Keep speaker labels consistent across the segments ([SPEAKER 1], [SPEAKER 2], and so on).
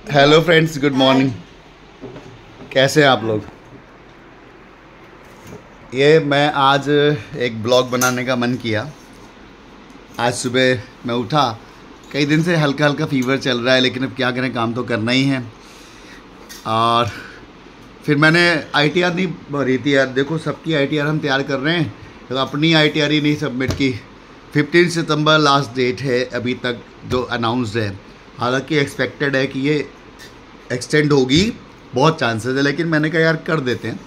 [SPEAKER 1] Hello friends, good morning. कैसे हैं आप लोग? ये मैं आज एक ब्लॉग बनाने का मन किया। आज सुबह मैं उठा, कई दिन से हल्का हल्का फीवर चल रहा है, लेकिन अब क्या करें, काम तो करना ही है। और फिर मैंने ITR नहीं भरी थी यार। देखो, सबकी ITR हम तैयार कर रहे हैं, तो अपनी ITR ही नहीं सबमिट की। 15 सितंबर लास्ट डेट है अभी तक जो अनाउंस्ड है। हालांकि एक्सपेक्टेड है कि ये एक्सटेंड होगी, बहुत चांसेस है, लेकिन मैंने कहा यार कर देते हैं।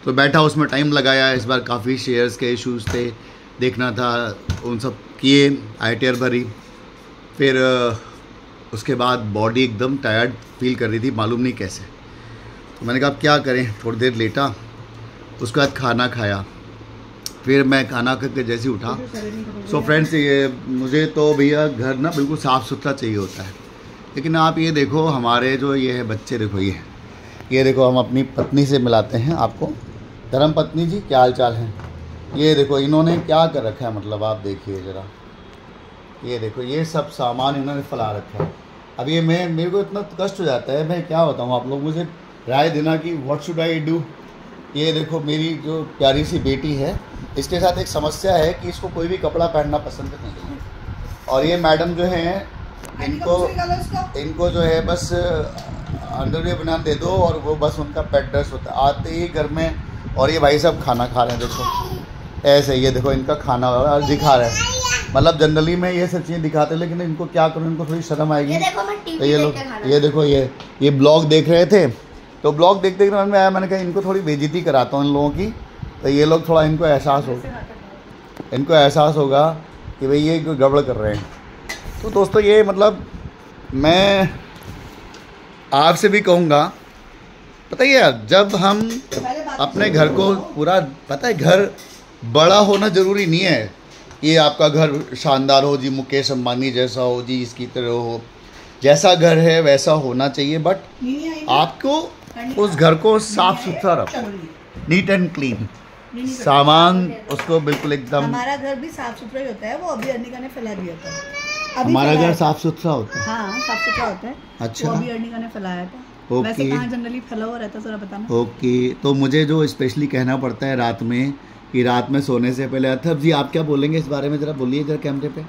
[SPEAKER 1] तो बैठा, उसमें टाइम लगाया। इस बार काफ़ी शेयर्स के इश्यूज़ थे, देखना था, उन सब किए, ITR भरी। फिर उसके बाद बॉडी एकदम टायर्ड फील कर रही थी, मालूम नहीं कैसे। तो मैंने कहा अब क्या करें, थोड़ी देर लेटा, उसके बाद खाना खाया। फिर मैं खाना खा के जैसे उठा, सो फ्रेंड्स, ये मुझे तो भैया घर ना बिल्कुल साफ़ सुथरा चाहिए होता है। लेकिन आप ये देखो, हमारे जो ये है बच्चे, देखो ये देखो, हम अपनी पत्नी से मिलाते हैं आपको। धर्म पत्नी जी, क्या हाल चाल है? ये देखो इन्होंने क्या कर रखा है, मतलब आप देखिए ज़रा, ये देखो ये सब सामान इन्होंने फैला रखा है। अब ये मेरे को इतना कष्ट हो जाता है, मैं क्या बताऊँ, आप लोग मुझे राय देना कि व्हाट शुड आई डू। ये देखो मेरी जो प्यारी सी बेटी है, इसके साथ एक समस्या है कि इसको कोई भी कपड़ा पहनना पसंद नहीं है। और ये मैडम जो हैं, इनको जो है बस अंडरवियर बना दे दो और वो बस उनका पेट ड्रेस होता है। आते ही घर में, और ये भाई साहब खाना खा रहे हैं, देखो ऐसे, ये देखो इनका खाना दिखा रहे हैं। मतलब जनरली मैं ये सब चीज़ें दिखाते हैं, लेकिन इनको क्या करूँ, इनको थोड़ी शर्म आएगी। तो ये लोग, ये देखो ये ब्लॉग देख रहे थे, तो ब्लॉग देखते मन में आया, मैंने कहा इनको थोड़ी बेइज्जती कराता हूँ इन लोगों की। तो ये लोग थोड़ा, इनको एहसास होगा कि भाई ये गड़बड़ कर रहे हैं। तो दोस्तों, ये मतलब मैं आपसे भी कहूँगा, पता है यार, जब हम अपने घर को पूरा, पता है घर बड़ा होना ज़रूरी नहीं है। ये आपका घर शानदार हो जी, मुकेश अंबानी जैसा हो जी, इसकी तरह हो, जैसा घर है वैसा होना चाहिए। बट आपको उस घर को साफ सुथरा रखो, नीट एंड क्लीन, सामान उसको बिल्कुल एकदम।
[SPEAKER 2] हमारा घर भी साफ सुथरा ही होता है, वो अभी अर्निका ने फैला दिया था।
[SPEAKER 1] हमारा घर साफ सुथरा होता है।
[SPEAKER 2] हाँ, साफ सुथरा होता है।
[SPEAKER 1] अच्छा,
[SPEAKER 2] वो अभी अर्निका ने फैलाया था। वैसे कहाँ जनरली फैला हुआ रहता है, जरा बताना।
[SPEAKER 1] ओके, तो मुझे जो स्पेशली कहना पड़ता है रात में, कि रात में सोने से पहले, अथर्व जी आप क्या बोलेंगे इस बारे में, जरा बोलिए जरा कैमरे पे।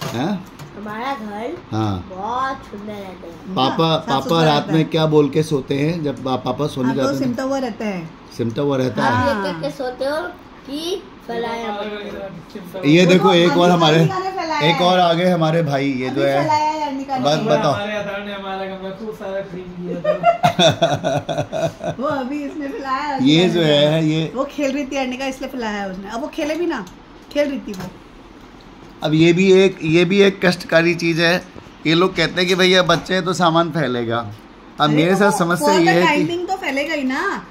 [SPEAKER 1] हाँ,
[SPEAKER 3] हमारा घर
[SPEAKER 1] हाँ
[SPEAKER 3] बहुत सुंदर रहता है।
[SPEAKER 1] पापा रात में क्या बोल के सोते हैं जब पापा सोने जाते हैं?
[SPEAKER 2] सिमटा हुआ रहता है,
[SPEAKER 1] सिमटा हुआ रहता है।
[SPEAKER 3] आप ये करके सोते हो कि फैलाया?
[SPEAKER 1] ये देखो एक और हमारे, एक और आगे हमारे भाई, ये जो है, बस बताओ।
[SPEAKER 2] वो अभी इसने फैलाया,
[SPEAKER 1] ये जो है, ये
[SPEAKER 2] वो खेल रही थी अर्निका, इसलिए फैलाया उसने। अब वो खेले भी ना, खेल रही थी वो।
[SPEAKER 1] अब ये भी एक कष्टकारी चीज़ है। ये लोग कहते हैं कि भैया बच्चे हैं तो सामान फैलेगा। अब मेरे साथ समस्या ये है कि
[SPEAKER 2] टाइमिंग तो फैलेगा ही ना।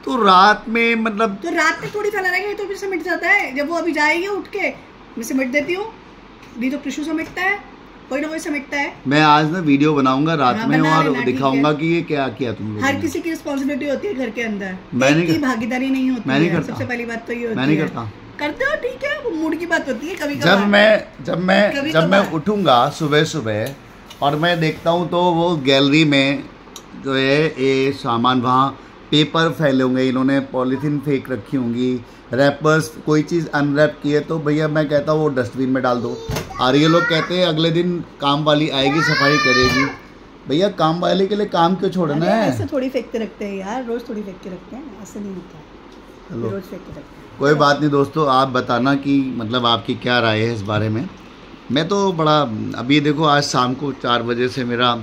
[SPEAKER 1] तो रात में, मतलब
[SPEAKER 2] तो रात में थोड़ी फैला रहेगा, ये तो भी समेट जाता है। जब वो अभी जाएगी उठ के, मैं समेट देती हूँ। नहीं तो कृषु समेटता है, कोई ना कोई समेटता है।
[SPEAKER 1] मैं आज ना वीडियो बनाऊंगा रात में और दिखाऊंगा कि ये क्या किया तुम लोगों ने।
[SPEAKER 2] हर किसी की रिस्पॉन्सिबिलिटी होती है घर के अंदर,
[SPEAKER 1] मैंने
[SPEAKER 2] भागीदारी नहीं होती
[SPEAKER 1] मैं नहीं
[SPEAKER 2] है।
[SPEAKER 1] करता।
[SPEAKER 2] सबसे पहली बात तो ये होती है,
[SPEAKER 1] मैं नहीं करता।
[SPEAKER 2] करते हो, ठीक है, वो मूड की बात होती है। कभी
[SPEAKER 1] जब मैं उठूंगा सुबह सुबह और मैं देखता हूँ तो वो गैलरी में जो है ये सामान, वहाँ पेपर फैले होंगे, इन्होंने पॉलीथीन फेंक रखी होंगी, रैपर्स, कोई चीज़ अनरैप की है, तो भैया मैं कहता हूँ वो डस्टबिन में डाल दो। और ये लोग कहते हैं अगले दिन काम वाली आएगी, सफाई करेगी। भैया काम वाले के लिए काम क्यों छोड़ना है?
[SPEAKER 2] ऐसे थोड़ी फेंकते रखते हैं यार, रोज थोड़ी फेंक के रखते हैं, ऐसे नहीं होता। रोज फेंक के रखते हैं।
[SPEAKER 1] कोई बात नहीं दोस्तों, आप बताना कि मतलब आपकी क्या राय है इस बारे में। मैं तो बड़ा, अभी देखो आज शाम को 4 बजे से मेरा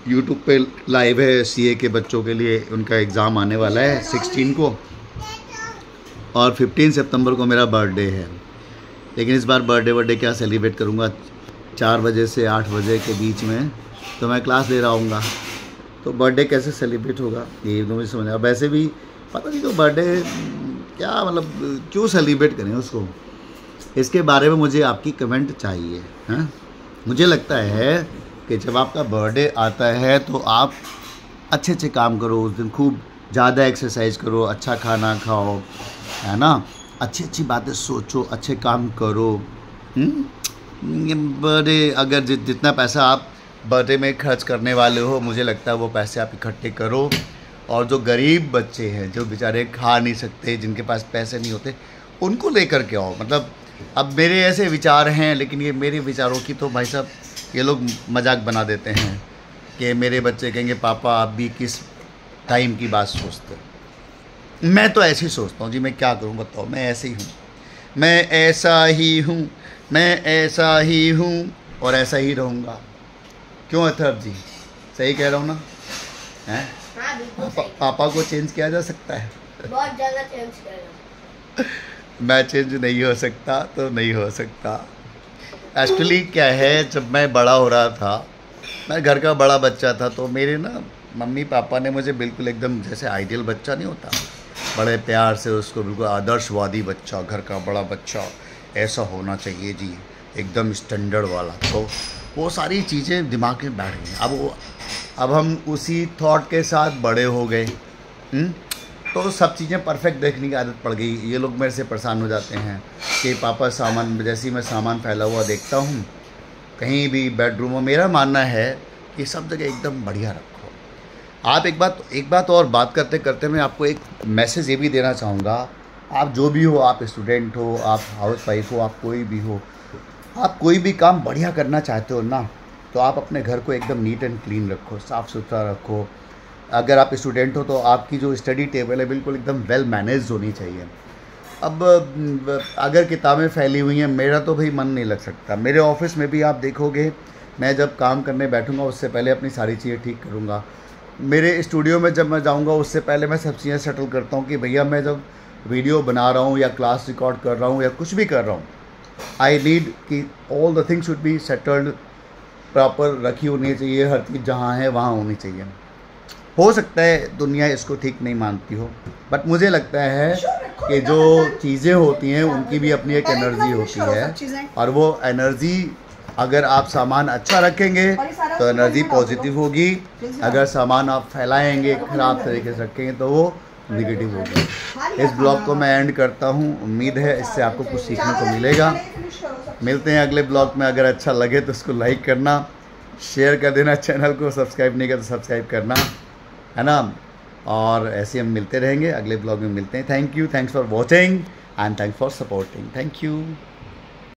[SPEAKER 1] YouTube पे लाइव है CA के बच्चों के लिए। उनका एग्ज़ाम आने वाला है 16 को, और 15 सितंबर को मेरा बर्थडे है। लेकिन इस बार बर्थडे क्या सेलिब्रेट करूँगा, 4 बजे से 8 बजे के बीच में तो मैं क्लास ले रहा हूँगा, तो बर्थडे कैसे सेलिब्रेट होगा ये तो मुझे समझ। अब वैसे भी पता नहीं तो बर्थडे क्या, मतलब क्यों सेलिब्रेट करें उसको, इसके बारे में मुझे आपकी कमेंट चाहिए। हाँ, मुझे लगता है कि जब आपका बर्थडे आता है तो आप अच्छे अच्छे काम करो उस दिन, खूब ज़्यादा एक्सरसाइज करो, अच्छा खाना खाओ, है ना, अच्छी अच्छी बातें सोचो, अच्छे काम करो। बर्थडे, अगर जितना पैसा आप बर्थडे में खर्च करने वाले हो, मुझे लगता है वो पैसे आप इकट्ठे करो, और जो गरीब बच्चे हैं, जो बेचारे खा नहीं सकते, जिनके पास पैसे नहीं होते, उनको लेकर के आओ। मतलब अब मेरे ऐसे विचार हैं, लेकिन ये मेरे विचारों की तो भाई साहब ये लोग मजाक बना देते हैं कि मेरे बच्चे कहेंगे पापा आप भी किस टाइम की बात सोचते हो। मैं तो ऐसे ही सोचता हूँ जी, मैं क्या करूँ बताओ, मैं ऐसे ही हूँ, मैं ऐसा ही हूँ, मैं ऐसा ही हूँ और ऐसा ही रहूँगा। क्यों अथर्व जी, सही कह रहा हूँ ना? हैं
[SPEAKER 3] हाँ, बिल्कुल सही।
[SPEAKER 1] पापा को चेंज किया जा सकता है?
[SPEAKER 3] बहुत ज़्यादा चेंज करेगा।
[SPEAKER 1] मैं चेंज नहीं हो सकता तो नहीं हो सकता। एक्चुअली क्या है, जब मैं बड़ा हो रहा था, मैं घर का बड़ा बच्चा था, तो मेरे ना मम्मी पापा ने मुझे बिल्कुल एकदम जैसे आइडियल बच्चा नहीं होता, बड़े प्यार से उसको बिल्कुल आदर्शवादी बच्चा, घर का बड़ा बच्चा ऐसा होना चाहिए जी, एकदम स्टैंडर्ड वाला। तो वो सारी चीज़ें दिमाग में बैठ गई। अब हम उसी थॉट के साथ बड़े हो गए, तो सब चीज़ें परफेक्ट देखने की आदत पड़ गई। ये लोग मेरे से परेशान हो जाते हैं कि पापा सामान, जैसे ही मैं सामान फैला हुआ देखता हूँ कहीं भी बेडरूम में, मेरा मानना है कि सब जगह एकदम बढ़िया रखो। आप एक बात और बात करते करते मैं आपको एक मैसेज ये भी देना चाहूँगा। आप जो भी हो, आप स्टूडेंट हो, आप हाउस वाइफ हो, आप कोई भी हो, आप कोई भी काम बढ़िया करना चाहते हो ना, तो आप अपने घर को एकदम नीट एंड क्लीन रखो, साफ़ सुथरा रखो। अगर आप स्टूडेंट हो तो आपकी जो स्टडी टेबल है बिल्कुल एकदम वेल मैनेज होनी चाहिए। अब अगर किताबें फैली हुई हैं, मेरा तो भाई मन नहीं लग सकता। मेरे ऑफिस में भी आप देखोगे, मैं जब काम करने बैठूंगा उससे पहले अपनी सारी चीज़ें ठीक करूंगा। मेरे स्टूडियो में जब मैं जाऊंगा उससे पहले मैं सब चीज़ें सेटल करता हूं कि भैया मैं जब वीडियो बना रहा हूं या क्लास रिकॉर्ड कर रहा हूं या कुछ भी कर रहा हूं, आई नीड कि all the things should be settled, proper रखी होनी चाहिए, हर चीज़ जहाँ है वहाँ होनी चाहिए। हो सकता है दुनिया इसको ठीक नहीं मानती हो, बट मुझे लगता है कि जो चीज़ें होती हैं उनकी भी अपनी एक एनर्जी होती है, और वो एनर्जी अगर आप सामान अच्छा रखेंगे तो एनर्जी पॉजिटिव होगी, अगर सामान आप फैलाएंगे ख़राब तरीके से रखेंगे तो वो निगेटिव होगी। इस ब्लॉग को मैं एंड करता हूँ, उम्मीद है इससे आपको कुछ सीखने को मिलेगा। मिलते हैं अगले ब्लॉग में। अगर अच्छा लगे तो उसको लाइक करना, शेयर कर देना, चैनल को सब्सक्राइब नहीं कर तो सब्सक्राइब करना, है ना। और ऐसे हम मिलते रहेंगे, अगले ब्लॉग में मिलते हैं। Thank you, thanks for watching and thanks for supporting. Thank you.